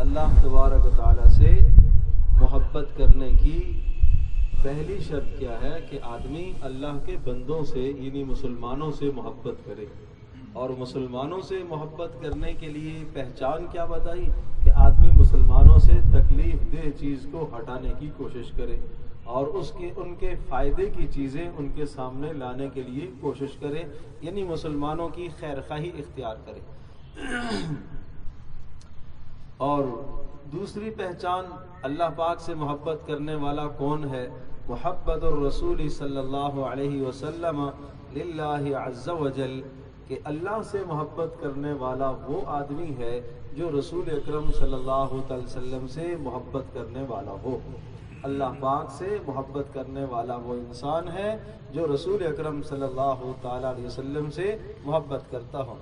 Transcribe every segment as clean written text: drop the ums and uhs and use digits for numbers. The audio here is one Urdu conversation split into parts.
اللہ تبارک و تعالیٰ سے محبت کرنے کی پہلی شرط کیا ہے کہ آدمی اللہ کے بندوں سے یعنی مسلمانوں سے محبت کرے. اور مسلمانوں سے محبت کرنے کے لیے پہچان کیا بتائی کہ آدمی مسلمانوں سے تکلیف دہ چیز کو ہٹانے کی کوشش کرے اور ان کے فائدے کی چیزیں ان کے سامنے لانے کے لیے کوشش کرے, یعنی مسلمانوں کی خیر خواہی اختیار کرے. اور دوسری پہچان اللہ پاک سے محبت کرنے والا کون ہے؟ محبت الرسول صلی اللہ علیہ وسلم للہ عز وجل, کہ اللہ سے محبت کرنے والا وہ آدمی ہے جو رسول اکرم صلی اللہ علیہ وسلم سے محبت کرنے والا ہو. اللہ پاک سے محبت کرنے والا وہ انسان ہے جو رسول اکرم صلی اللہ تعالی علیہ وسلم سے محبت کرتا ہو.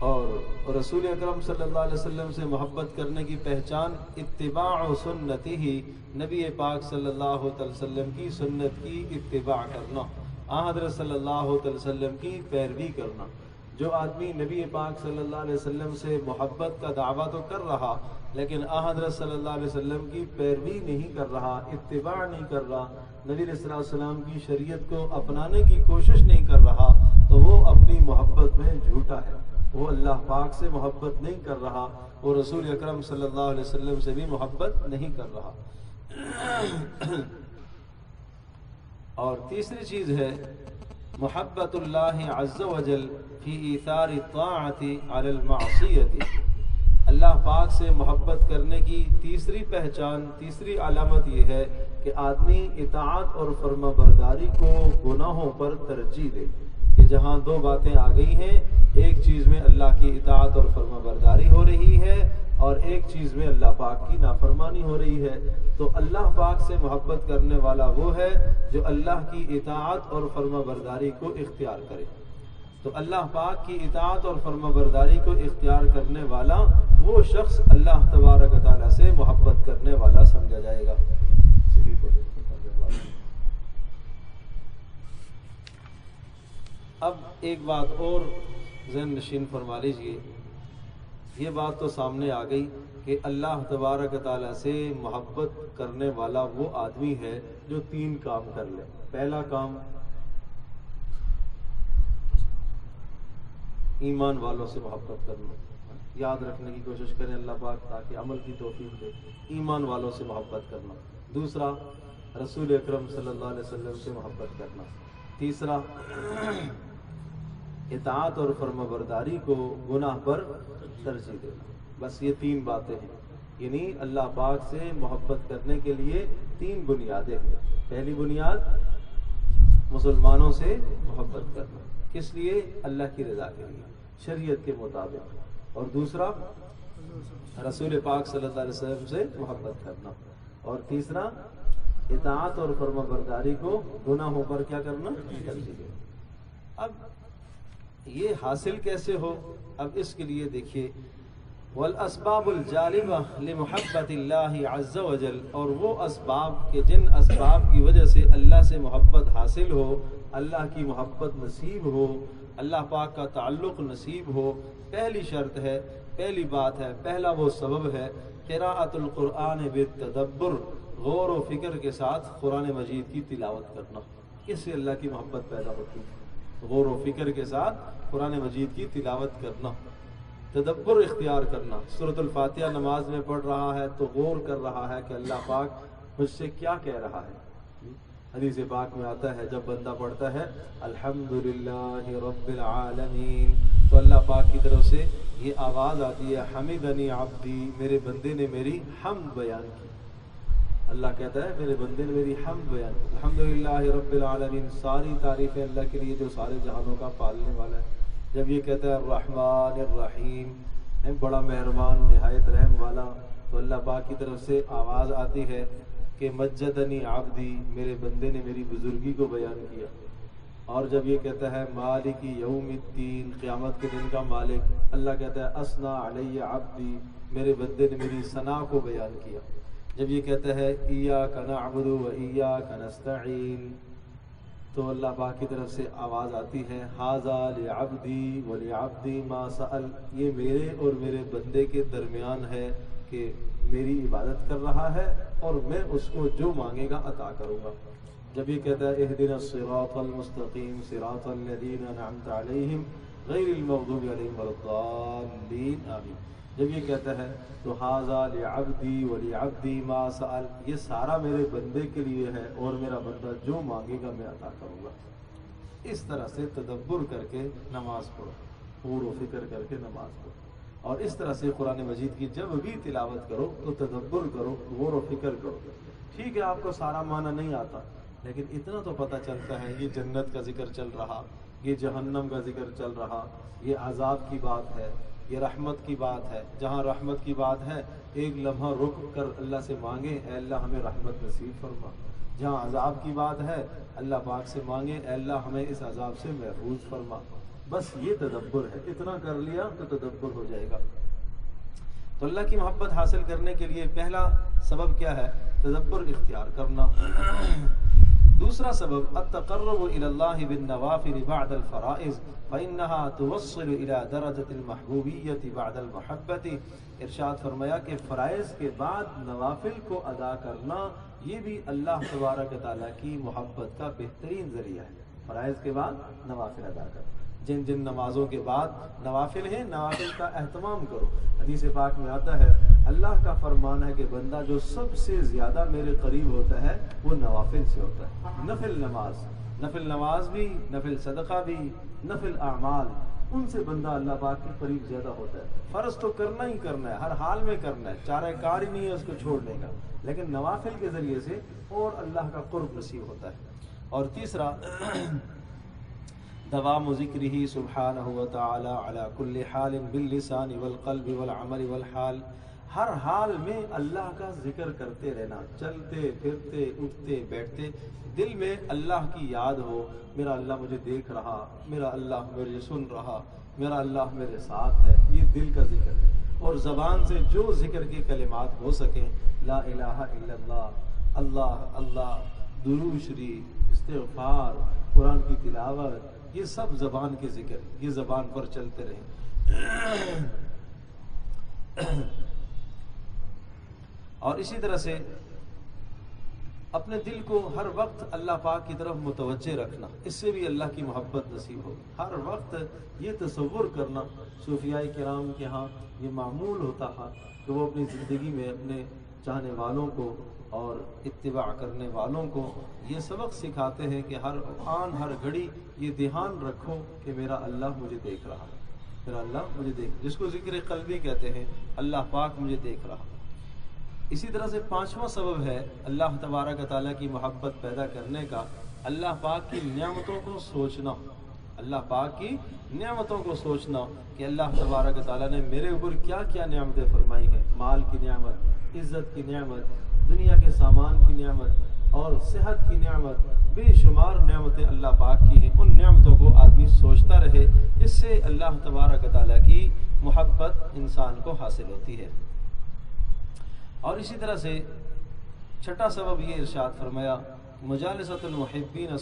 اور رسول اکرم صلی اللہ علیہ وسلم سے محبت کرنے کی پہچان اتباع سنتی ہی, نبی پاک صلی اللہ علیہ وسلم کی سنت کی اتباع کرنا, حضرت صلی اللہ علیہ وسلم کی پیروی کرنا. جو آدمی نبی پاک صلی اللہ علیہ وسلم سے محبت کا دعویٰ تو کر رہا لیکن حضرت صلی اللہ علیہ وسلم کی پیروی نہیں کر رہا, اتباع نہیں کر رہا, نبی صلی اللہ علیہ وسلم کی شریعت کو اپنانے کی کوشش نہیں کر رہا, تو وہ اپنی محبت میں جھوٹا ہے. وہ اللہ پاک سے محبت نہیں کر رہا, وہ رسول اکرم صلی اللہ علیہ وسلم سے بھی محبت نہیں کر رہا. اور تیسری چیز ہے محبت اللہ عز وجل فی ایثار الطاعت علی المعصیت. اللہ پاک سے محبت کرنے کی تیسری پہچان, تیسری علامت یہ ہے کہ آدمی اطاعت اور فرما برداری کو گناہوں پر ترجیح دے. کہ جہاں دو باتیں آ گئی ہیں, ایک چیز میں اللہ کی اطاعت اور فرما برداری ہو رہی ہے اور ایک چیز میں اللہ پاک کی نافرمانی ہو رہی ہے, تو اللہ پاک سے محبت کرنے والا وہ ہے جو اللہ کی اطاعت اور فرما برداری کو اختیار کرے. تو اللہ پاک کی اطاعت اور فرما برداری کو اختیار کرنے والا وہ شخص اللہ تبارک و تعالیٰ سے محبت کرنے والا سمجھا جائے گا. اب ایک بات اور ذہن نشین فرما لیجئے, یہ بات تو سامنے آ گئی کہ اللہ تبارک و تعالیٰ سے محبت کرنے والا وہ آدمی ہے جو تین کام کر لے. پہلا کام ایمان والوں سے محبت کرنا, یاد رکھنے کی کوشش کریں اللہ پاک تاکہ عمل کی توفیق دے. ایمان والوں سے محبت کرنا. دوسرا رسول اکرم صلی اللہ علیہ وسلم سے محبت کرنا. تیسرا اطاعت اور فرما برداری کو گناہ پر ترجیح دینا. بس یہ تین باتیں ہیں, یعنی اللہ پاک سے محبت کرنے کے لیے تین بنیادیں ہیں. پہلی بنیاد مسلمانوں سے محبت کرنا, کس لیے؟ اللہ کی رضا کے لیے, شریعت کے مطابق. اور دوسرا رسول پاک صلی اللہ علیہ وسلم سے محبت کرنا. اور تیسرا اطاعت اور فرما برداری کو گناہوں پر کیا کرنا؟ ترجیح دینا. اب یہ حاصل کیسے ہو؟ اب اس کے لیے دیکھیے والاسباب الجالبہ لمحبت اللہ عز وجل, اور وہ اسباب کہ جن اسباب کی وجہ سے اللہ سے محبت حاصل ہو, اللہ کی محبت نصیب ہو, اللہ پاک کا تعلق نصیب ہو. پہلی شرط ہے, پہلی بات ہے, پہلا وہ سبب ہے قراءۃ القرآن بالتدبر, غور و فکر کے ساتھ قرآن مجید کی تلاوت کرنا. اس سے اللہ کی محبت پیدا ہوتی ہے. غور و فکر کے ساتھ قرآن مجید کی تلاوت کرنا, تدبر اختیار کرنا. سورۃ الفاتحہ نماز میں پڑھ رہا ہے تو غور کر رہا ہے کہ اللہ پاک مجھ سے کیا کہہ رہا ہے. حدیث پاک میں آتا ہے جب بندہ پڑھتا ہے الحمدللہ رب العالمین, تو اللہ پاک کی طرف سے یہ آواز آتی ہے حمدنی عبدی, میرے بندے نے میری حمد بیان کی. اللہ کہتا ہے میرے بندے نے میری حمد بیان کی. الحمدللہ رب العالمین, ساری تعریفیں اللہ کے لیے جو سارے جہانوں کا پالنے والا ہے. جب یہ کہتا ہے الرحمن الرحیم, بڑا مہربان نہایت رحم والا, تو اللہ پاک کی طرف سے آواز آتی ہے کہ مجدنی عبدی, میرے بندے نے میری بزرگی کو بیان کیا. اور جب یہ کہتا ہے مالک یوم الدین, قیامت کے دن کا مالک, اللہ کہتا ہے اثنا علی عبدی, میرے بندے نے میری ثنا کو بیان کیا. جب یہ کہتا ہے ایاک نعبد و ایاک نستعین, تو اللہ پاک کی طرف سے آواز آتی ہے ھذا لعبدی ولعبدی ما سأل، یہ میرے اور میرے بندے کے درمیان ہے کہ میری عبادت کر رہا ہے اور میں اس کو جو مانگے گا عطا کروں گا۔ جب یہ کہتا ہے اہدنا الصراط المستقیم صراط الذین انعمت علیہم غیر المغضوب علیہم ولا الضالین آمین، جب یہ کہتا ہے تو ھذا لعبدی ولعبدی ما سأل، یہ سارا میرے بندے کے لیے ہے اور میرا بندہ جو مانگے گا میں عطا کروں گا۔ اس طرح سے تدبر کر کے نماز پڑھو، غور و فکر کر کے نماز پڑھو، اور اس طرح سے قرآن مجید کی جب بھی تلاوت کرو تو تدبر کرو، غور و فکر کرو۔ ٹھیک ہے آپ کو سارا معنی نہیں آتا، لیکن اتنا تو پتہ چلتا ہے یہ جنت کا ذکر چل رہا، یہ جہنم کا ذکر چل رہا، یہ عذاب کی بات ہے، یہ رحمت کی بات ہے۔ جہاں رحمت کی بات ہے ایک لمحہ رک کر اللہ سے مانگے اے اللہ ہمیں رحمت نصیب فرما، جہاں عذاب کی بات ہے اللہ پاک سے مانگے اے اللہ ہمیں اس عذاب سے محفوظ فرما۔ بس یہ تدبر ہے، اتنا کر لیا تو تدبر ہو جائے گا۔ تو اللہ کی محبت حاصل کرنے کے لیے پہلا سبب کیا ہے؟ تدبر اختیار کرنا۔ دوسرا سبب التقرب الى اللہ بالنوافل بعد الفرائض فإنها توصل الى درجة المحبوبیت بعد المحبت۔ ارشاد فرمایا کہ فرائض کے بعد نوافل کو ادا کرنا یہ بھی اللہ تبارک تعالیٰ کی محبت کا بہترین ذریعہ ہے۔ فرائض کے بعد نوافل ادا کرنا، جن جن نمازوں کے بعد نوافل ہیں نوافل کا اہتمام کرو۔ حدیث پاک میں آتا ہے اللہ کا فرمان ہے کہ بندہ جو سب سے زیادہ میرے قریب ہوتا ہے وہ نوافل سے ہوتا ہے۔ نفل نماز بھی، نفل صدقہ بھی، نفل اعمال، ان سے بندہ اللہ پاک کے قریب زیادہ ہوتا ہے۔ فرض تو کرنا ہی کرنا ہے، ہر حال میں کرنا ہے، چارہ کار ہی نہیں ہے اس کو چھوڑنے کا، لیکن نوافل کے ذریعے سے اور اللہ کا قرب نصیب ہوتا ہے۔ اور تیسرا دوام ذکرہ سبحانہ وتعالی علی کل حال باللسان والقلب والعمل والحال، ہر حال میں اللہ کا ذکر کرتے رہنا، چلتے پھرتے اٹھتے بیٹھتے دل میں اللہ کی یاد ہو، میرا اللہ مجھے دیکھ رہا، میرا اللہ مجھے سن رہا، میرا اللہ میرے ساتھ ہے، یہ دل کا ذکر ہے۔ اور زبان سے جو ذکر کے کلمات ہو سکیں، لا الہ الا اللہ، اللہ اللہ، درود شریف، استغفار، قرآن کی تلاوت، یہ سب زبان کے ذکر، یہ زبان پر چلتے رہیں۔ اور اسی طرح سے اپنے دل کو ہر وقت اللہ پاک کی طرف متوجہ رکھنا، اس سے بھی اللہ کی محبت نصیب ہوگی۔ ہر وقت یہ تصور کرنا، صوفیاء کرام کے ہاں یہ معمول ہوتا تھا کہ وہ اپنی زندگی میں اپنے چاہنے والوں کو اور اتباع کرنے والوں کو یہ سبق سکھاتے ہیں کہ ہر آن ہر گھڑی یہ دھیان رکھو کہ میرا اللہ مجھے دیکھ رہا ہے، میرا اللہ مجھے دیکھ، جس کو ذکر قلبی کہتے ہیں، اللہ پاک مجھے دیکھ رہا۔ اسی طرح سے پانچواں سبب ہے اللہ تبارک تعالیٰ کی محبت پیدا کرنے کا، اللہ پاک کی نعمتوں کو سوچنا، اللہ پاک کی نعمتوں کو سوچنا کہ اللہ تبارک تعالیٰ نے میرے اوپر کیا کیا نعمتیں فرمائی ہیں، مال کی نعمت، عزت کی نعمت، دنیا کے سامان کی نعمت اور صحت کی نعمت، بے شمار نعمتیں اللہ پاک کی ہیں۔ ان نعمتوں کو آدمی سوچتا رہے، اس سے اللہ تبارک تعالیٰ کی محبت انسان کو حاصل ہوتی ہے۔ اور اسی طرح سے چھٹا سبب یہ ارشاد فرمایا مجالسۃ المحبین